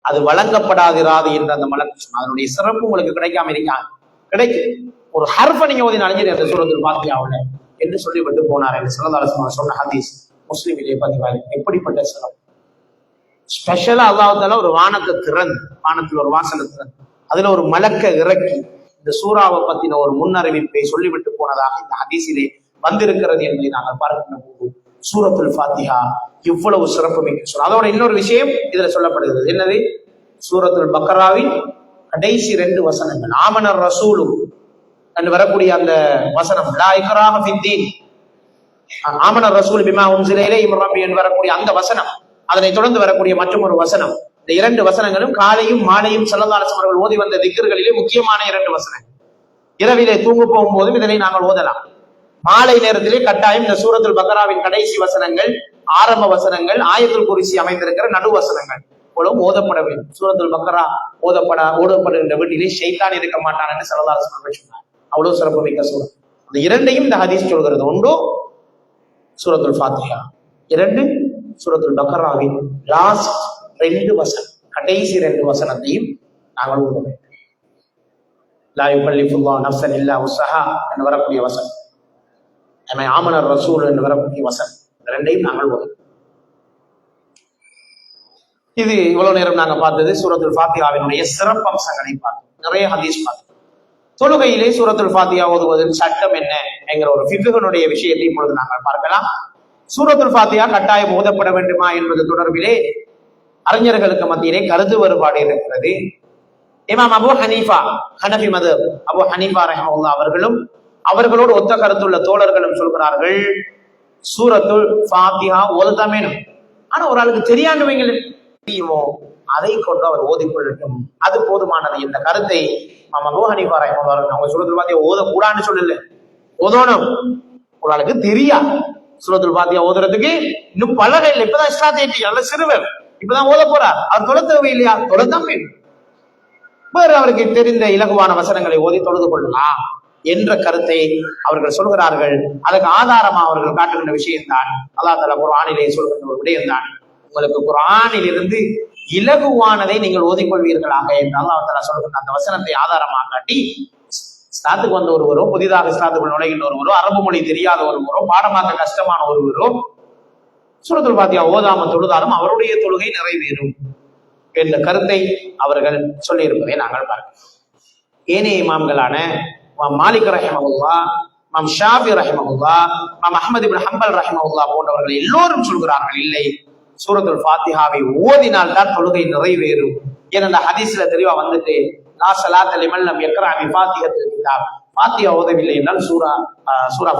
அது வழங்கப்படாதிராது என்ற அந்த மலக்கு சொன்ன அதனுடைய சிறப்பு உங்களுக்கு கிடைக்காம இருக்காங்க, கிடைக்கும். ஒரு ஹர்ஃப நீங்க ஓதினாலும் அந்த சூரத்துல் ஃபாத்திஹாவுல என்று சொல்லிவிட்டு போனார் என்று ஸல்லல்லாஹு அலைஹி வஸல்லம் சொன்ன ஹதீஸ் முஸ்லிமிலே பதிவாக. எப்படிப்பட்ட சிறப்பு! ஸ்பெஷலா அல்லாஹ் தஆலா ஒரு வானத்தை திறந்து, வானத்தில் ஒரு வாசலை திறந்து அதுல ஒரு மலக்க இறக்கி இந்த சூறாவை பத்தின ஒரு முன்னறிவிப்பை சொல்லிவிட்டு போனதாக இந்த ஹதீஸிலே வந்திருக்கிறது என்பதை நாங்கள் பார்க்கின்ற போது சூரத்துல் ஃபாத்திஹா இவ்வளவு சிறப்பு மிக்க சூரா. அதோட இன்னொரு விஷயம் இதுல சொல்லப்படுகிறது. என்னது? சூரத்துல் பக்கராவின் கடைசி 2 வசனங்கள், ஆமனர் ரசூலு என்று வரக்கூடிய அந்த வசனம், லா இக்ராஹ ஃபித்தீன், ஆமனர் ரசூல் பிமா உன்ஸில இலைஹி மின் ரப்பி என்று வரக்கூடிய அந்த வசனம், அதனை தொடர்ந்து வரக்கூடிய மற்றும் ஒரு வசனம். இந்த 2 வசனங்களும் காலையும் மாலையும் ஸல்லல்லாஹு அலைஹி வஸல்லம் ஓதி வந்த திக்ர்களிலே முக்கியமான 2 வசனங்கள். இரவிலே தூங்க போகும்போதும் இதனை நாங்கள் ஓதலாம். மாலை நேரத்திலே கட்டாயம் இந்த சூரத்துல் பக்கராவின் கடைசி வசனங்கள், ஆரம்ப வசனங்கள், ஆயத்துல் குர்சி அமைந்திருக்கிற நடு வசனங்கள் போலும் ஓதப்பட வேண்டும். சூரத்துல் பக்கரா ஓதப்படுகின்ற வீட்டிலே ஷைத்தான் இருக்க மாட்டான் என்று ஸல்லல்லாஹு அலைஹி வஸல்லம் சொன்னார். அவ்வளவு சிறப்பு மிக்க சூரா. அந்த 2ஐயும் இந்த ஹதீஸ் சொல்கிறது. ஒன்று சூரத்துல் ஃபாத்திஹா, 2 சூரத்துல் பக்கராவின் லாஸ்ட் 2 வசனம், கடைசி 2 வசனத்தையும் நாங்கள் ஓத வேண்டும். லா யுகல்லிஃபுல்லாஹு நஃப்ஸன் இல்லா உஸ்ஸஹா என்று வரக்கூடிய வசனம், ஆமனர் ரசூல் என்று வரக்கூடிய வசனம், இந்த 2ஐயும் நாங்கள் ஓத. இது இவ்வளவு நேரம் நாங்கள் பார்த்தது சூரத்துல் ஃபாத்திஹாவினுடைய சிறப்பம்சங்களை பார்த்தோம். நிறைய ஹதீஸ் பார்த்தோம். தொழுகையிலே சூரத்துல் ஃபாத்திஹா ஓதுவதின் சட்டம் என்ன என்கிற ஒரு ஃபிக்ஹுனுடைய விஷயத்தை இப்பொழுது நாங்கள் பார்க்கலாம். சூரத்துல் ஃபாத்திஹா கட்டாயம் ஓதப்பட வேண்டுமா என்பது தொடர்பிலே அறிஞர்களுக்கு மத்தியிலே கருத்து வேறுபாடு இருக்கிறது. இமாம் அபு ஹனீஃபா, ஹனஃபி மதுஹப் அபு ஹனீஃபா ரஹ்மத்துல்லாஹ் அவர்களும் அவர்களோடு ஒத்த கருத்துள்ள தோழர்களும் சொல்கிறார்கள், சூரத்துல் ஃபாத்திஹா ஓதத்தான் வேணும். ஆனா ஒரு ஆளுக்கு தெரியாண்டுவீங்களே தெரியுமோ அதை கொண்டு அவர் ஓதிக்கொள்ளட்டும், அது போதுமானது என்ற கருத்தை இமாம் அபு ஹனீஃபா ரஹ்மத்துல்லாஹ் அவங்க சூரத்துல் ஃபாத்திஹா ஓதக்கூடாதுன்னு சொல்லல, ஓதணும். ஒரு ஆளுக்கு தெரியாது சூரத்துல் ஃபாத்திஹா ஓதுறதுக்கு இன்னும் பழக இல்லை, இப்பதான் ஸ்டார்ட் ஆயிட்டு, நல்ல சிறுவர் இப்பதான் ஓத போறார், அவர் தொழ தேவை இல்லையா? தொழத்தான் வேணும். வேறு அவருக்கு தெரிந்த இலகுவான வசனங்களை ஓதி தொழுது கொள்ளலாம் என்ற கருத்தை அவர்கள் சொல்கிறார்கள். அதுக்கு ஆதாரமா அவர்கள் காட்டுகின்ற விஷயம்தான் அல்லாஹ் தஆலா குர்ஆனிலே சொல்கின்ற ஒரு விடயம்தான், உங்களுக்கு குர்ஆனில் இருந்து இலகுவானதை நீங்கள் ஓதிக்கொள்வீர்களாக என்று அல்லாஹ் தஆலா சொல்கின்ற அந்த வசனத்தை ஆதாரமாக காட்டி, ஸ்தாத்துக்கு வந்த ஒருவரோ, புதிதாக ஸ்தாத்துக்குள் நுழைகின்ற ஒருவரோ, அரபு மொழி தெரியாத ஒருவரோ, பாடமாக்க கஷ்டமான ஒருவரோ சூரத்துல் ஃபாத்திஹா ஓதாமல் தொழுதாலும் அவருடைய தொழுகை நிறைவேறும் என்ற கருத்தை அவர்கள் சொல்லி இருப்பதை நாங்கள் பார்க்கிறோம். ஏனைய இமாம்களான இமாம் மாலிக் ரஹிமஹுல்லாஹ், இமாம் ஷாஃபி ரஹிமஹுல்லாஹ், இமாம் அஹ்மத் இப்னு ஹம்பல் ரஹிமஹுல்லாஹ் போன்றவர்கள் எல்லோரும் சொல்கிறார்கள், இல்லை, சூரத்துல் ஃபாத்திஹாவை ஓதினால் தான் தொழுகை நிறைவேறும். ஏன்னா ஹதீஸ்ல தெளிவா வந்துட்டு, லா ஸலாத்த லிமன் லம் யக்ரா பி ஃபாத்திஹத்தில் கிதாப், ஃபாத்திஹா ஓதவில்லை என்றால் சூரா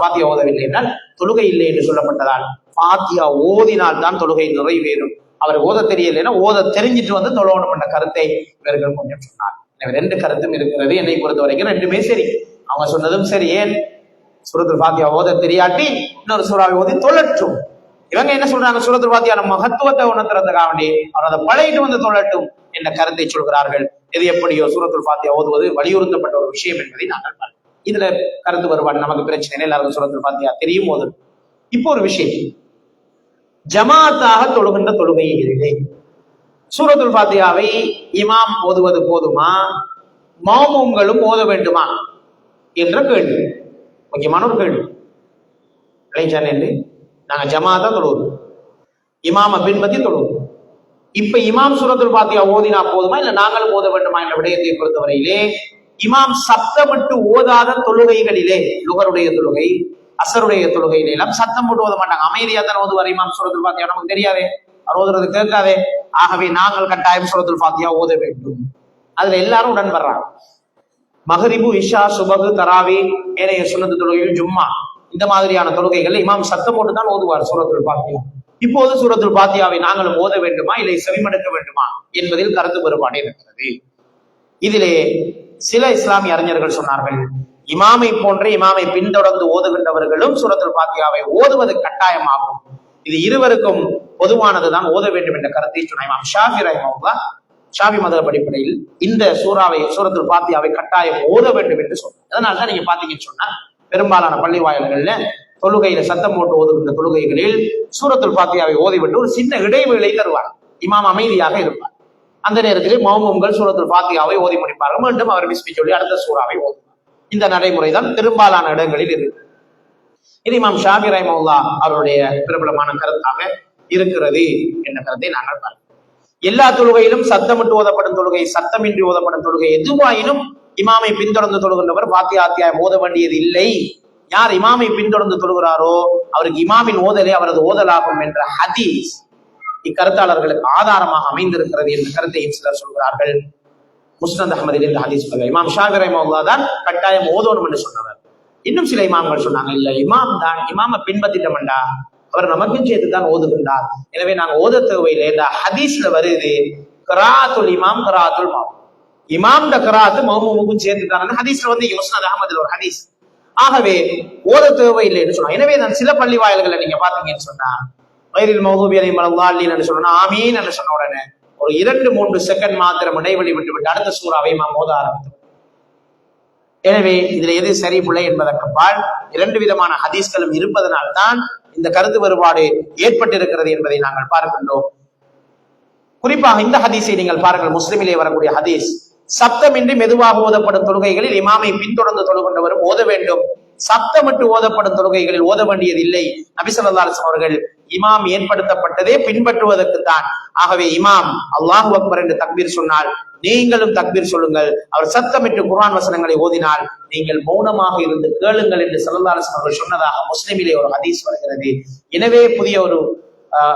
ஃபாத்திஹா ஓதவில்லை என்றால் தொழுகை இல்லை என்று சொல்லப்பட்டதால் ஃபாத்திஹா ஓதினால் தான் தொழுகை நிறைவேறும். அவர் ஓத தெரியலைன்னா ஓத தெரிஞ்சிட்டு வந்து தொழணும் என்ற கருத்தை இவர்கள் கொஞ்சம் சொன்னார். 2 கருத்தும் இருக்கிறது. என்னை பொறுத்த வரைக்கும் 2மே சரி, அவங்க சொன்னதும் சரி. ஏன் சூரத்துல் ஃபாத்திஹா ஓத தெரியாட்டி இன்னொரு சூறாவை ஓதி தொழட்டும். இவங்க என்ன சொல்றாங்க, சூரத்துல் ஃபாத்திஹா மகத்துவத்தை உணர்த்துறதுக்காக வேண்டி அவர் அதை பழகிட்டு வந்து தொழட்டும் என்ற கருத்தை சொல்கிறார்கள். எது எப்படியோ சூரத்துல் ஃபாத்திஹா ஓதுவது வலியுறுத்தப்பட்ட ஒரு விஷயம் என்பதை நாங்கள் பார்க்கிறோம். இதுல கருத்து வருவாடு நமக்கு பிரச்சனை, எல்லாருக்கும் சூரத்துல் ஃபாத்திஹா தெரியும் போது. இப்போ ஒரு விஷயம், ஜமாத்தாக தொழுகின்ற தொழுகையிலே சூரத்துல் ஃபாத்திஹாவை இமாம் ஓதுவது போதுமா, மாமூம்களும் ஓத வேண்டுமா என்ற கேள்வி, முக்கியமான ஒரு கேள்வி. நாங்க ஜமாத்தா தொழுவோம், இமாம பின்பற்றி தொழுவோம். இப்ப இமாம் சூரத்துல் ஃபாத்திஹா ஓதினா போதுமா, இல்ல நாங்களும் ஓத வேண்டுமா என்ற விடயத்தை பொறுத்தவரையிலே இமாம் சப்தமிட்டு ஓதாத தொழுகைகளிலே, லுகருடைய தொழுகை, அசருடைய தொழுகையில எல்லாம் சத்தம் போட்டு ஓத மாட்டாங்க, அமைதியா தான் ஓதுவார் இமாம் சூரத்துல் ஃபாத்திஹா. நமக்கு தெரியாதே, அவர் ஓதுறது கேட்காதே. ஆகவே நாங்கள் கட்டாயம் சூரத்துல் ஃபாத்திஹா ஓத வேண்டும். அதுல எல்லாரும் உடன் வர்றாங்க. மகரிபு, இஷா, சுபகு, தராவி, ஏனைய சுன்னத்து தொழுகைகள், ஜும்மா, இந்த மாதிரியான தொழுகைகள் இமாம் சத்தம் போட்டு தான் ஓதுவார் சூரத்துல் ஃபாத்திஹா. இப்போது சூரத்துல் ஃபாத்திஹாவை நாங்களும் ஓத வேண்டுமா, இல்லை செவிமடுக்க வேண்டுமா என்பதில் கருத்து வேறுபாடு இருக்கிறது. இதிலே சில இஸ்லாமிய அறிஞர்கள் சொன்னார்கள், இமாமை போன்ற இமாமை பின்தொடர்ந்து ஓதுகின்றவர்களும் சூரத்துல் ஃபாத்திஹாவை ஓதுவது கட்டாயமாகும், இது இருவருக்கும் பொதுவானதுதான், ஓத வேண்டும் என்ற கருத்தை சொன்ன இமாம் ஷாஃபி ரஹிமஹுல்லாஹ், ஷாஃபி மதஹப் அடிப்படையில் இந்த சூரத்துல் ஃபாத்திஹாவை கட்டாயம் ஓத வேண்டும் என்று சொன்னார். அதனால்தான் நீங்க பாத்தீங்கன்னு சொன்னா பெரும்பாலான பள்ளி வாயில்கள்ல தொழுகையில சத்தம் போட்டு ஓதுகின்ற தொழுகைகளில் சூரத்துல் ஃபாத்திஹாவை ஓதிவிட்டு ஒரு சின்ன இடைவேளை தருவார், இமாம் அமைதியாக இருப்பார். அந்த நேரத்திலே மௌமும்கள் சூரத்துல் ஃபாத்தியாவை ஓதி முடிப்பார்கள். மீண்டும் அவர் பிஸ்மி சொல்லி அடுத்த சூறாவை ஓதுவார். இந்த நடைமுறை தான் பெரும்பாலான இடங்களில் இருக்கு. இது இமாம் ஷாஃபி ரஹ்மத்துல்லாஹ் அவருடைய பிரபலமான கருத்தாக இருக்கிறது என்ற கருத்தை நாங்கள் பார்க்கிறோம். எல்லா தொழுகையிலும் சத்தமிட்டு ஓதப்படும் தொழுகை, சத்தமின்றி ஓதப்படும் தொழுகை எதுவாயினும் இமாமை பின்தொடர்ந்து தொழுகின்றவர் ஃபாத்தியா அத்தியாயம் ஓத வேண்டியது இல்லை. யார் இமாமை பின்தொடர்ந்து தொழுகிறாரோ அவருக்கு இமாமின் ஓதலே அவரது ஓதலாகும் என்ற ஹதீஸ் இக்கருத்தாளர்களுக்கு ஆதாரமாக அமைந்திருக்கிறது என்ற கருத்தை சிலர் சொல்கிறார்கள். முஸ்னத் அஹ்மதில் இந்த ஹதீஸ் இமாம் ஷாஃபி ரஹ்மத்துல்லாஹ் தான் கட்டாயம் ஓதணும் என்று சொன்னவர். இன்னும் சில இமாம்கள் சொன்னாங்க, இல்ல இமாம் தான், இமாம பின்பற்றிட்டோம்டா அவர் நமக்கும் சேர்த்து தான் ஓதுகின்றார், எனவே நாங்க ஓத தேவையில்லை. இந்த ஹதீஸ்ல வருது கராத்துல் இமாம் கராத்துல் மாம், இமாம் கராத்து மௌமுமுக்கும் சேர்த்து தான் ஹதீஸ்ல வந்து முஸ்னத் அஹ்மதில் ஒரு ஹதீஸ். ஆகவே ஓத தேவையில்லைன்னு சொன்னாங்க. எனவே நான் சில பள்ளி வாயில்களை நீங்க பாத்தீங்கன்னு சொன்னா வயலில் மௌதூபி அலைஹிம் வலல்லாலின் சொன்னா ஆமீன் என்று சொன்ன உடனே ஒரு 2-3 செகண்ட் மாத்திரம் இடைவெளி விட்டு அடுத்த சூறாவை நாம் ஓத ஆரம்பித்தோம். எனவே இதுல எது சரி பிள்ளை என்பதற்கப்பால் 2 விதமான ஹதீஸ்களும் இருப்பதனால்தான் இந்த கருத்து வேறுபாடு ஏற்பட்டிருக்கிறது என்பதை நாங்கள் பார்க்கின்றோம். குறிப்பாக இந்த ஹதீஸை நீங்கள் பாருங்கள், முஸ்லிமிலே வரக்கூடிய ஹதீஸ், சப்தமின்றி மெதுவாக ஓதப்படும் தொழுகைகளில் இமாமை பின்தொடர்ந்து தொழுகின்றவரும் ஓத வேண்டும், சப்தமிட்டு ஓதப்படும் தொழுகைகளில் ஓத வேண்டியது இல்லை. நபி ஸல்லல்லாஹு அலைஹி வஸல்லம் அவர்கள் இமாம் ஏற்படுத்தப்பட்டதே பின்பற்றுவதற்குத்தான். ஆகவே இமாம் அல்லாஹு அக்பர் என்று தக்பீர் சொன்னால் நீங்களும் தக்பீர் சொல்லுங்கள், அவர் சத்தமிட்டு குர்ஆன் வசனங்களை ஓதினால் நீங்கள் மௌனமாக இருந்து கேளுங்கள் என்று ஸல்லல்லாஹு அலைஹி வஸல்லம் அவர்கள் சொன்னதாக முஸ்லிமிலே ஒரு ஹதீஸ் வருகிறது. எனவே புதிய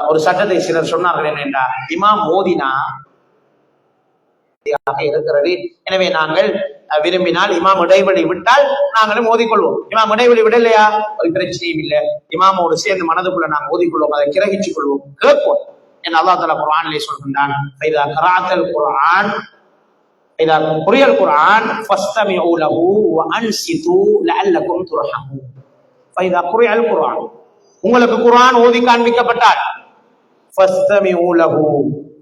ஒரு சட்டத்தை சிலர் சொன்னார்கள், என்னென்றா இமாம் ஓதினா இருக்கிறது. எனவே நாங்கள் விரும்பினால் இமாம் இடைவெளி விட்டால் நாங்களும் ஓதிக்கொள்வோம். இமாம் இடைவெளி விடலையா ஒரு பிரச்சனையும் இல்லை, இமாமோடு சேர்ந்து மனதுக்குள்ள நாங்கள் ஓதிக்கொள்வோம், அதை கிரகிச்சுக் கொள்வோம், கேட்போம். அல்லாஹ் தஆலா குர்ஆனிலே சொல்கின்றான், ஃபைதா கராஅத்தல் குர்ஆன் இதா குரியல் குர்ஆன் ஃபஸ்தமிஉ லஹு வ அன்சிது லஅல்லகும் துர்ஹமூன். ஃபைதா குரியல் குர்ஆன், உங்களுக்கு குர்ஆன் ஓதி காண்பிக்கப்பட்டால் ஃபஸ்தமிஉ லஹு,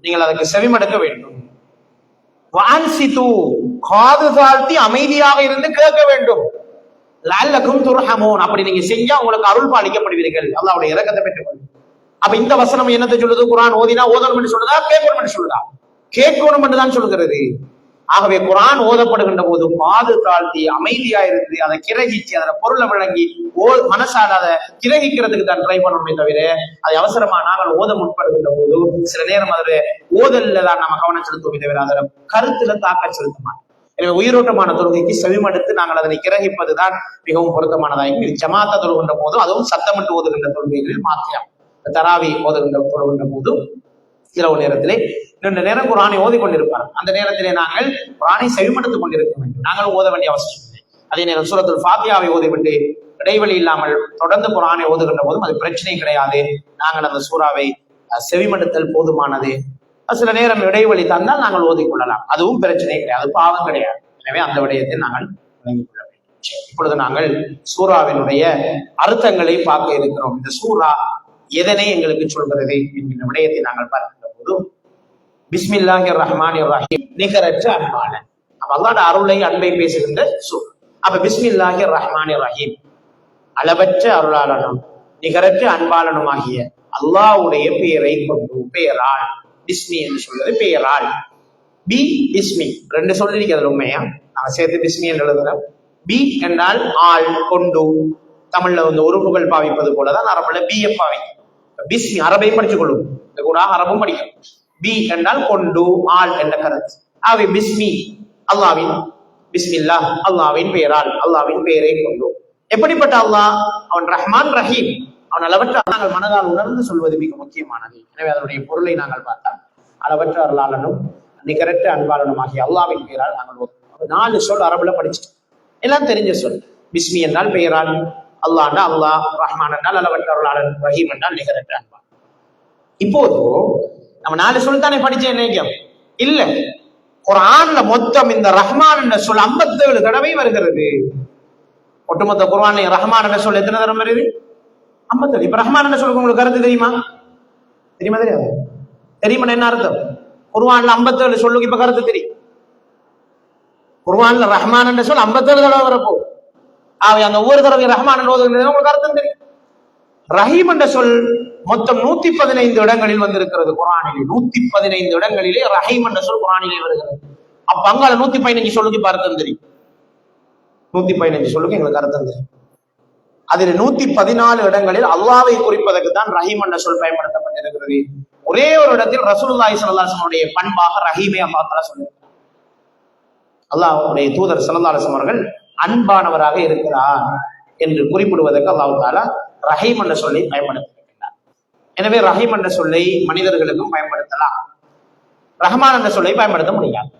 நீங்கள் அதற்கு செவிமடுக்க வேண்டும். வ அன்சிது, காது தாழ்த்தி அமைதியாக இருந்து கேட்க வேண்டும். லஅல்லகும் துர்ஹமூன், அப்படி நீங்க செஞ்சா உங்களுக்கு அருள் பாலிக்கப்படுவீர்கள், அல்லாஹ்வுடைய இரக்கத்தை பெற்றுக்கொள்ளுங்கள். அப்ப இந்த வசனம் என்னத்தை சொல்லுது? குர்ஆன் ஓதினா ஓதணும் என்று சொல்லுதா, கேட்கணும் என்று சொல்லுதா? கேட்கணும் என்று தான் சொல்கிறது. ஆகவே குர்ஆன் ஓதப்படுகின்ற போது காது தாழ்த்தி அமைதியா இருந்து அதை கிரகிச்சு அதோட பொருளை விளங்கி மனசால அதை கிரகிக்கிறதுக்கு தான் ட்ரை பண்ணணுமே தவிர அதை அவசரமா நாங்கள் ஓத முற்படுகின்ற போது சில நேரம் அதுல ஓதல்ல தான் நம்ம கவனம் செலுத்துவோமே தவிர அதோட கருத்துல தாக்க செலுத்த மாட்டோம். எனவே உயிரோட்டமான தொழுகைக்கு செவிமடுத்து நாங்கள் அதனை கிரகிப்பதுதான் மிகவும் பொருத்தமானதாகும். ஜமாத்தா தொழுகின்ற போதும் அதுவும் சத்தமிட்டு ஓதுகின்ற தொழுகைகளில் மாத்திரம், தராவி தொழுகின்ற போதும் இரவு நேரத்திலே 2 நேரம் குர்ஆனை ஓதிக்கொண்டிருப்பார். அந்த நேரத்திலே நாங்கள் குர்ஆனை செவிமடுத்துக் கொண்டிருக்க வேண்டும், நாங்களும் ஓத வேண்டிய அவசியம் இல்லை. அதே நேரம் சூரத்துல் ஃபாத்தியாவை ஓதிவிட்டு இடைவெளி இல்லாமல் தொடர்ந்து குர்ஆனை ஓதுகின்ற போதும் அது பிரச்சனை கிடையாது. நாங்கள் அந்த சூறாவை செவிமடுத்தல் போதுமானது. சில நேரம் இடைவெளி தந்தால் நாங்கள் ஓதிக்கொள்ளலாம், அதுவும் பிரச்சனை கிடையாது, பாவம் கிடையாது. எனவே அந்த விடயத்தை நாங்கள் விளங்கிக் கொள்ள வேண்டும். இப்பொழுது நாங்கள் சூறாவினுடைய அர்த்தங்களை பார்க்க இருக்கிறோம். இந்த சூறா எதனை எங்களுக்கு சொல்கிறது என்கிற விடயத்தை நாங்கள் பார்க்கின்ற போது பிஸ்மில்லாஹிர் ரஹ்மானிர் ரஹீம், நிகரற்ற அன்பாளன். அல்லாஹ்வுடைய அருளை அன்பை பேசுகின்ற சூறா. அப்ப பிஸ்மில்லாஹிர் ரஹ்மானிர் ரஹீம், அளவற்ற அருளாளனும் நிகரற்ற அன்பாளனுமாகிய அல்லாஹ்வுடைய பெயரை கொண்டு, பெயரால், பிஸ்மி என்று சொல்வது பெயரால். பி பிஸ்மி 2 சொல்லிருக்கிறது உண்மையா, நாங்க சேர்த்து பிஸ்மி என்று எழுதுறோம். பி என்றால் ஆள், கொண்டு. தமிழ்ல வந்து உறுப்புகள் பாவிப்பது போலதான் அரபுல பி எப் பாவிக்கும். பிஸ்மி அரபை படிச்சுக் கொள்ளும், இந்த கூட அரபும் படிக்கும். பி என்றால் கொண்டு, ஆள் என்ற கருத்து. ஆகவே பிஸ்மி அல்லாவின், பிஸ்மில்லா அல்லாவின் பெயரால், அல்லாவின் பெயரை கொண்டு. எப்படிப்பட்ட அல்லாஹ்? அவன் ரஹ்மான் ரஹீம், அவன் அளவற்ற. நாங்கள் மனதால் உணர்ந்து சொல்வது மிக முக்கியமானது. எனவே அதனுடைய பொருளை நாங்கள் பார்த்தால் அளவற்ற அருளாளனும் நிகரற்ற அன்பாளனும் ஆகிய அல்லாவின் பெயரால் நாங்கள் 4 சொல் அரபுல படிச்சுட்டோம், எல்லாம் தெரிஞ்ச சொல். பிஸ்மி என்றால் பெயரால், அல்லாஹ் அல்லாஹ், ரஹ்மான் என்றால் அளவற்ற அருளாளன், ரஹீம் என்றால் நிகரற்ற அன்பாளன். இப்போது நம்ம 4 சொல் தானே படிச்சேன் நினைக்கும் இல்ல, குர்ஆன்ல மொத்தம் இந்த ரஹ்மான் என்ற சொல் 57 தடவை வருகிறது. ஒட்டுமொத்த குர்ஆன்ல ரஹ்மான் என்ற சொல் எத்தனை தடவை வருது? 57. இப்ப ரஹ்மான் என்ற சொல்லுக்கு உங்களுக்கு கருத்து தெரியுமா? தெரியுமா தெரியாது? தெரியுமா என்ன அர்த்தம்? குர்ஆன்ல 57 சொல்லுக்கு இப்ப கருத்து தெரியும். குர்ஆன்ல ரஹ்மான் என்ற சொல் 57 தடவை வரப்போ, அந்த ஒவ்வொரு தடவை ரஹ்மான் ஓதுகிறது உங்களுக்கு அர்த்தம் தெரியும். ரஹீம் என்ற சொல் மொத்தம் 115 இடங்களில் வந்திருக்கிறது குர்ஆனிலே. 115 இடங்களிலே ரஹீம் என்ற சொல் குர்ஆனிலே வருகிறது. அப்ப அங்கால 115 சொல்லுக்கு அர்த்தம் தெரியும். 115 சொல்லுக்கு எங்களுக்கு அர்த்தம் தெரியும். அதில் 114 இடங்களில் அல்லாஹ்வை குறிப்பதற்கு தான் ரஹீம் என்ற சொல் பயன்படுத்தப்பட்டிருக்கிறது. ஒரே ஒரு இடத்தில் ரசூலுல்லாஹி ஸல்லல்லாஹு அலைஹி வஸல்லம் உடைய பண்பாக ரஹீமை அல்லாஹ் தஆலா சொல்லியிருக்கிறார். அல்லாஹ்வுடைய தூதர் ஸல்லல்லாஹு அலைஹி வஸல்லம் அவர்கள் அன்பானவராக இருக்கிறார் என்று குறிப்பிடுவதற்கு அல்லாஹ் தஆலா ரஹீம் என்ற சொல்லை பயன்படுத்தியிருக்கிறார். எனவே ரஹீம் என்ற சொல்லை மனிதர்களுக்கும் பயன்படுத்தலாம், ரஹ்மான் என்ற சொல்லை பயன்படுத்த முடியாது.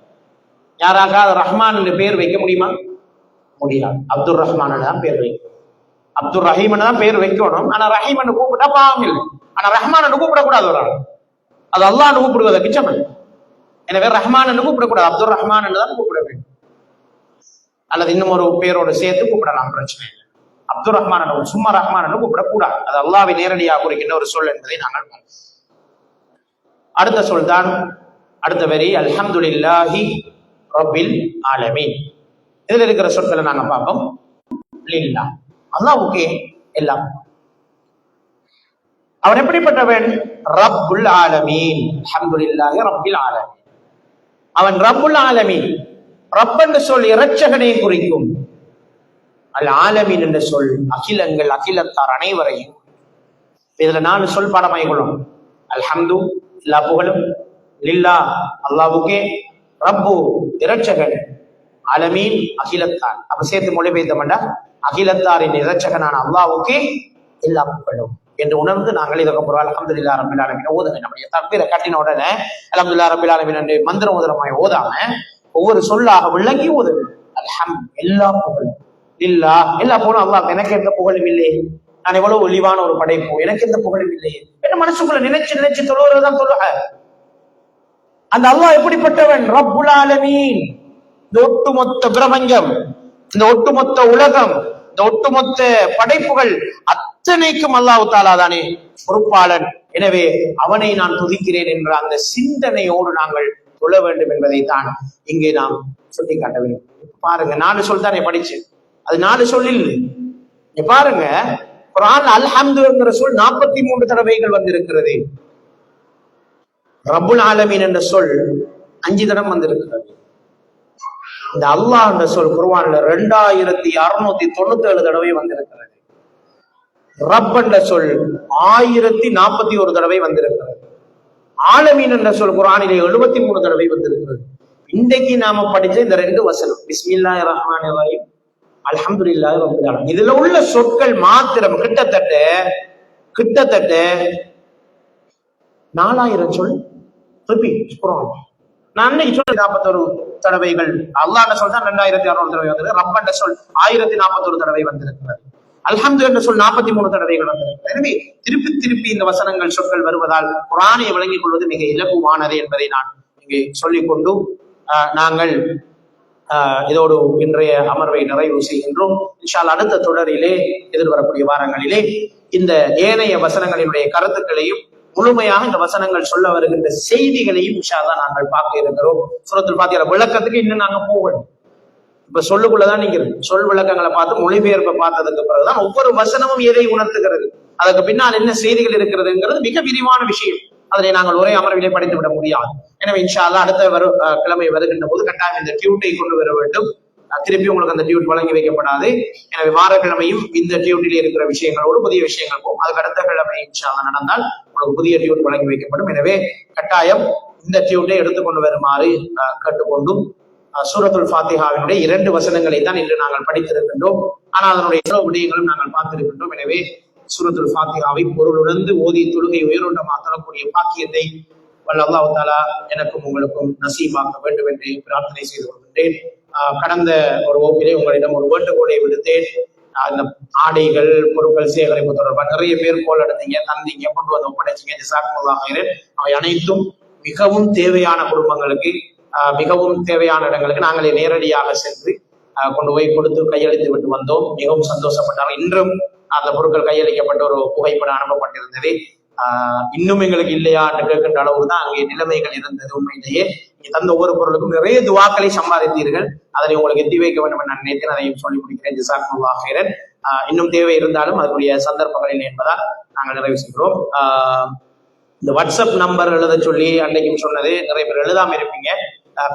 யாராக ரஹ்மான் என்று பெயர் வைக்க முடியுமா? முடியாது. அப்துல் ரஹ்மான் தான் பேர் வைக்கும், அப்துல் ரஹீம் தான் பேர் வைக்கணும். ஆனா ரஹீம் கூப்பிட்டா பாவம் இல்லை. ஆனா ரஹ்மான் கூப்பிடக்கூடாது ஒரு ஆள், அது அல்லாஹ் கூப்பிடுவதற்கு சமம். எனவே ரஹ்மான் கூப்பிடக்கூடாது, அப்துல் ரஹ்மான் தான் கூப்பிட வேண்டும். அல்லது இன்னும் ஒரு பேரோடு சேர்த்து கூப்பிடலாம், பிரச்சனை இல்லை. அப்துல் ரஹ்மான் சும்மா ரஹ்மான் கூப்பிடக்கூடாது, அது அல்லாஹ்வை நேரடியாக குறிக்கின்ற ஒரு சொல் என்பதை நாங்கள் பார்க்கிறோம். அடுத்த சொல் தான் அடுத்த வரி, அல்ஹம்துலில்லாஹி ரப்பில் ஆலமீன். இதுல இருக்கிற சொற்களை நாங்க பார்ப்போம். லில்லாஹ், அல்லாஹ்வுக்கே எல்லாம். அவன் எப்படிப்பட்டவன்? ரப்புல் ஆலமீன், அல்ஹம்துலில்லாஹி ரப்பில் ஆலமீன். அவன் ரப்புல் ஆலமீன். ரப் என்ற சொல் இரட்சகனை குறிக்கும். அல் ஆலமீன் என்ற சொல் அகிலங்கள், அகிலத்தார் அனைவரையும். இதுல 4 சொல் பாடமாய்கொள்ளும். அல்ஹம்து எல்லா புகழும், லில்லாஹ் அல்லாஹ்வுக்கே, ரப்பு இரட்சகன், ஆலமீன் அகிலத்தார். அப்ப சேர்த்து மொழிபெயர்த்தோம்னா அகிலத்தாரின் இரட்சகனான அல்லாஹ்வுக்கே எல்லா புகழும் என்று உணர்ந்து நாங்கள் இதற்கு அப்புறம் அல்ஹம்துலில்லாஹி ரப்பில் ஆலமீன் ஓதுங்க. நம்முடைய தக்பீரை கட்டின உடனே அல்ஹம்துலில்லாஹி ரப்பில் ஆலமீன் என்று மந்திரம் ஓதுறமாய் ஓதாம ஒவ்வொரு சொல்லாக விளங்கி ஓதுங்க. அல்ஹம் எல்லா புகழும், லில்லாஹ் எல்லா புகழும் அல்லாஹ். எனக்கு எந்த புகழும் இல்லை, நான் எவ்வளவு ஒளிவான ஒரு படைப்பு, எனக்கு எந்த புகழும் இல்லையே என்ன மனசுக்குள்ள நினைச்சு நினைச்சு தொழுவதுதான் தொழுக. அந்த அல்லாஹ் எப்படிப்பட்டவன்? ரப்புல் ஆலமீன். இந்த ஒட்டுமொத்த பிரபஞ்சம், இந்த ஒட்டுமொத்த உலகம், இந்த ஒட்டுமொத்த படைப்புகள் அத்தனைக்கும் அல்லாஹ் தஆலா தானே பொறுப்பாளன். எனவே அவனை நான் துதிக்கிறேன் என்ற அந்த சிந்தனையோடு நாங்கள் தொழ வேண்டும் என்பதை தான் இங்கே நாம் சுட்டிக்காட்ட வேண்டும். பாருங்க, 4 சொல் தானே படிச்சு, அது 4 சொல்லில் பாருங்க. குர்ஆன் அல்ஹம்துங்கிற சொல் 43 தடவைகள் வந்திருக்கிறது. ரப்புல் ஆலமீன் என்ற சொல் 5 தடவை வந்திருக்கிறது. இந்த அல்லாஹ் என்ற சொல் குர்ஆன்ல 2697 தடவை வந்திருக்கிறது. ரப் என்ற சொல் 1041 தடவை வந்திருக்கிறது. ஆலமீன் என்ற சொல் குர்ஆனிலே 73 தடவை வந்திருக்கிறது. இன்றைக்கு நாம படிச்ச இந்த 2 வசனம், பிஸ்மில்லாஹிர் ரஹ்மானிர் ரஹீம், அல்ஹம்துலில்லாஹி ரப்பில் ஆலமீன், இதுல உள்ள சொற்கள் மாத்திரம் கிட்டத்தட்ட 4000 சொல் ரிப்பீட் குர்ஆன். நான் அன்னைக்கு சொன்ன 41 தடவைகள் அல்லாஹ் சொல் தான் 2600 தடவை வந்திருக்கு. ரப் என்ற சொல் 1041 தடவை வந்திருக்கிறது. அல்ஹம்து என்ற சொல் 43 தடவைகள் வந்திருக்கிறது. எனவே திருப்பி திருப்பி இந்த வசனங்கள் சொற்கள் வருவதால் குர்ஆனை விளங்கிக் கொள்வது மிக இலகுவானது என்பதை நான் இங்கே சொல்லிக் கொண்டு நாங்கள் இதோடு இன்றைய அமர்வை நிறைவு செய்கின்றோம். இன்ஷா அல்லாஹ் அடுத்த தொடரிலே எதிர்வரக்கூடிய வாரங்களிலே இந்த ஏனைய வசனங்களினுடைய கருத்துக்களையும் முழுமையாக இந்த வசனங்கள் சொல்ல வருகின்ற செய்திகளையும் இன்ஷா அல்லாஹ் நாங்கள் பார்க்க இருக்கிறோம். சூரத்துல் ஃபாத்திஹா விளக்கத்துக்கு இன்னும் நாங்க போகணும். இப்ப சொல்லுக்குள்ளதான் நீங்க சொல் விளக்கங்களை பார்த்து மொழிபெயர்ப்பை பார்த்ததுக்கு பிறகுதான் ஒவ்வொரு வசனமும் எதை உணர்த்துகிறது, அதுக்கு பின்னால் என்ன செய்திகள் இருக்கிறதுங்கிறது மிக விரிவான விஷயம். அதனை நாங்கள் ஒரே அமர்விலே படித்து விட முடியாது. எனவே இன்ஷா அல்லாஹ் அடுத்த கிழமை வருகின்ற போது கட்டாயம் இந்த டியூட்டை கொண்டு வர வேண்டும். திருப்பி உங்களுக்கு அந்த டியூட் வழங்கி வைக்கப்படாது. எனவே வாரக்கிழமையும் இந்த டியூட்டில் இருக்கிற விஷயங்களோடு புதிய விஷயங்கள் போகும். அதுக்கு அடுத்த கிழமை இன்ஷா அல்லாஹ் நடந்தால் உங்களுக்கு புதிய டியூட் வழங்கி வைக்கப்படும். எனவே கட்டாயம் இந்த டியூட்டை எடுத்துக்கொண்டு வருமாறு கேட்டுக்கொண்டும் சூரத்துல் ஃபாத்திஹாவினுடைய 2 வசனங்களை தான் இன்று நாங்கள் படித்திருக்கின்றோம். ஆனால் அதனுடைய எல்லா விடயங்களும் நாங்கள் பார்த்திருக்கின்றோம். எனவே சூரத்துல் ஃபாத்திஹாவை பொருளுணர்ந்து ஓதி தொழுகை உயர்வுண்டமாக தரக்கூடிய பாக்கியத்தை வல்ல அல்லாஹ் தஆலா எனக்கும் உங்களுக்கும் நசீபாக்க வேண்டும் என்று பிரார்த்தனை செய்து கொள்கின்றேன். கடந்த ஒரு வகுப்பிலே உங்களிடம் ஒரு வேண்டுகோளை விடுத்தேன். அந்த ஆடைகள் பொருட்கள் சேகரிப்பு தொடர்பாக நிறைய பேர் கோல் எடுத்தீங்க, தந்தீங்க, கொண்டு வந்து ஒப்படைச்சிங்க. ஜஸாக்குமுல்லாஹ் ஹைரன். அவை அனைத்தும் மிகவும் தேவையான குடும்பங்களுக்கு, மிகவும் தேவையான இடங்களுக்கு நாங்களே நேரடியாக சென்று கொண்டு போய் கொடுத்து கையளித்து விட்டு வந்தோம். மிகவும் சந்தோஷப்பட்டாங்க. இன்றும் அந்த பொருட்கள் கையளிக்கப்பட்ட ஒரு புகைப்படம் அனுப்பப்பட்டிருந்தது. இன்னும் எங்களுக்கு இல்லையா என்று கேட்கின்ற அளவுக்கு தான் அங்கே நிலைமைகள் இருந்தது. உண்மையிலேயே நீங்க தந்த ஒவ்வொரு பொருளுக்கும் நிறைய துவாக்களை சம்பாதித்தீர்கள். அதனை உங்களுக்கு எத்தி வைக்க வேண்டும் என்று நான் நினைத்தேன். அதையும் சொல்லி முடிக்கிறேன். ஜஸாக்குமுல்லாஹ் ஹைரன். இன்னும் தேவை இருந்தாலும் அதற்குரிய சந்தர்ப்பங்கள் இல்லை என்பதால் நாங்கள் நிறைவு செய்கிறோம். இந்த வாட்ஸ்அப் நம்பர் எழுத சொல்லி அன்றைக்கும் சொன்னது, நிறைய பேர் எழுதாம இருப்பீங்க.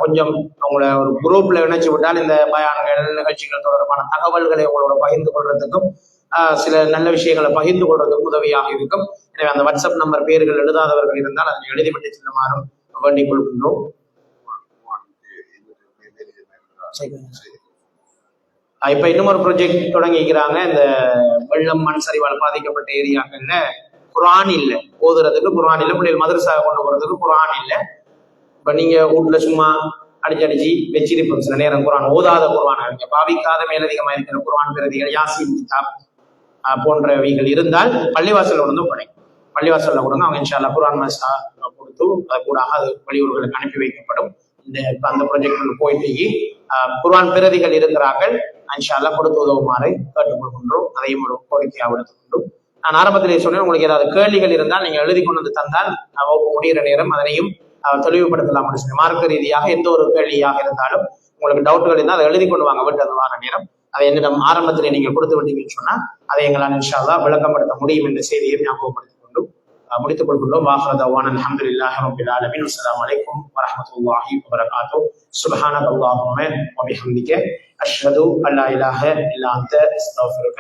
கொஞ்சம் உங்களை ஒரு குரூப்ல இணைச்சு விட்டால் இந்த பயான்கள் நிகழ்ச்சிகள் தொடர்பான தகவல்களை உங்களோட பகிர்ந்து கொள்றதுக்கும் சில நல்ல விஷயங்களை பகிர்ந்து கொள்றதுக்கும் உதவியாக இருக்கும். எனவே அந்த வாட்ஸ்அப் நம்பர் பேர்கள் எழுதாதவர்கள் இருந்தால் அதை எழுதிவிட்டு செல்லுமாறும் வேண்டிக் கொள்கின்றோம். இப்ப இன்னும் ஒரு ப்ரொஜெக்ட் தொடங்கிக்கிறாங்க. இந்த வெள்ளம் மண் சரிவால் பாதிக்கப்பட்ட ஏரியாக்கள்ல குர்ஆன் இல்லை, ஓதுறதுக்கு குர்ஆன் இல்லை, பிள்ளைகள் மதரசா கொண்டு போறதுக்கு குர்ஆன் இல்லை. இப்ப நீங்க வீட்டுல சும்மா அடிச்சு வச்சிருப்போம் சில நேரம் குர்ஆன் ஓதாத குர்ஆன் நீங்க பாவிக்காத மேலதிகமா இருக்கிற குர்ஆன் பிரதிகள் யாசின் கிதாப் போன்றவைகள் இருந்தால் பள்ளிவாசல்ல கொண்டு படை பள்ளிவாசல்ல கொடுங்க. அவங்க இன்ஷா அல்லாஹ் குர்ஆன் மஸா கொடுத்து அது கூட அது வெளியூர்களுக்கு அனுப்பி வைக்கப்படும். அந்த ப்ரொஜெக்ட் போயிட்டு குர்ஆன் பிரதிகள் இருக்கிறார்கள், இன்ஷா அல்லாஹ் கொடுத்து உதவுமாறு கேட்டுக்கொள்கின்றோம். அதையும் ஒரு கோரிக்கையாக எடுத்துக்கொண்டோம். நான் ஆரம்பத்திலே சொன்னேன், உங்களுக்கு ஏதாவது கேள்விகள் இருந்தால் நீங்க எழுதி கொண்டு வந்து தந்தால் முடிகிற நேரம் அதனையும் தெளிவுபடுத்தலாம். மார்க்க ரீதியாக எந்த ஒரு கேள்வியாக இருந்தாலும் உங்களுக்கு டவுட்டுகள் இருந்தால் அதை எழுதி கொண்டு வாங்க விட்டு வார நேரம் அதை என்னிடம் ஆரம்பத்திலே நீங்கள் கொடுத்து விட்டீங்கன்னு சொன்னா அதை எங்களால் இன்ஷா அல்லாஹ் விளக்கப்படுத்த முடியும் என்ற செய்தியை ஞாபகப்படுத்திக் கொண்டு முடித்துக் கொள்கின்றோம். வாஹிரு தஅவானா அல்ஹம்துலில்லாஹி ரப்பில் ஆலமீன். அஸ்ஸலாமு அலைக்கும் வரஹ்மத்துல்லாஹி வபரகாத்துஹு. சுப்ஹானக அல்லாஹும்ம வ பிஹம்திக அஷ்ஹது அல்லா இலாஹ இல்லா அன்த அஸ்தக்ஃபிருக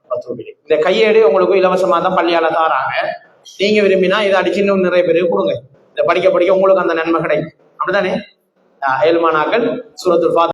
வ அத்தூபு இலைக். இந்த கையேடு உங்களுக்கு இலவசமா தான் பள்ளியால தாராங்க. நீங்க விரும்பினா இதை அடிச்சு இன்னும் நிறைய பேருக்கு கொடுங்க. இதை படிக்க உங்களுக்கு அந்த நன்மை கிடைக்கும். அப்படித்தானே? ஏழ்மானாக்கள் சூரத்துல் ஃபாத்திஹா